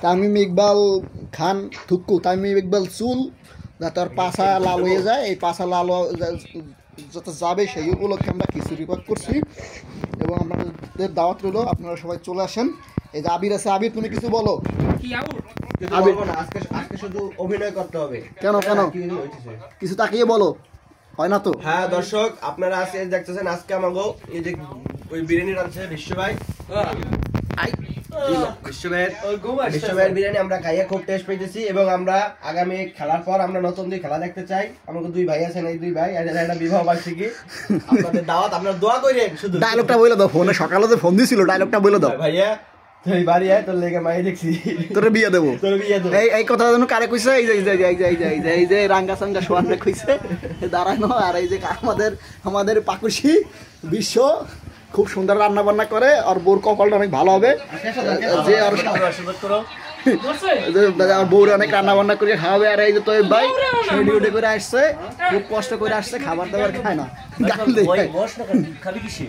তামিম ইকবাল খান থুক্কু, তামিম ইকবাল চুল যাতে ওর পাছা লাল হয়ে যায়, এই পাছা লাল যত যাবে সেই উপলক্ষে আমরা খিচুড়ি পাক করছি এবং আপনাদের দাওয়াত রইল, আপনারা সবাই চলে আসেন। এই যে আবির আছে, আবির তুমি কিছু বলো। আজকে শুধু অভিনয় করতে হবে। কেন কিছু তাকিয়ে বলো, হয় না তো? হ্যাঁ দর্শক, আপনারা আজকে দেখতেছেন আজকে আমাকে এই যে ওই বিরিয়ানি রাঁধছে বিশ্ব ভাই, বিশ্বভাইয়ের বিরিয়ানি আমরা খাইয়ে খুব টেস্ট পেয়েছি এবং আমরা আগামী খেলার পর আমরা নতুন দুই খেলা দেখতে চাই। আমাকে দুই ভাই আছেন, এই দুই ভাই একটা বিবাহ বার্ষিকী, আপনাদের দাওয়াত, আপনারা দোয়া করেন। শুধু ডায়লগটা বলে দাও, ফোনে সকালে যে ফোন দিছিল ডায়লগটা বলে দাও। ভাইয়া তুই বাড়ি আয়, তোর লেগে মাই দেখছি, তোরে বিয়ে দেবো। এই কথা যেন কারে কইছে, এই যে রাঙ্গা সাঙ্গা সোয়ানে কইছে দাঁড়ানো। আর এই যে আমাদের পাকুশি বিশ্ব খুব সুন্দর রান্না বান্না করে, আর বোর কপালটা অনেক ভালো হবে, যে আর বউরে অনেক রান্না বান্না করে খাওয়াবে। আর এই যে তোর ভাই ডিউটি করে আসছে, খুব কষ্ট করে আসছে, খাবার দাবার খায় না, গাল দেয়। খাবি কিসে?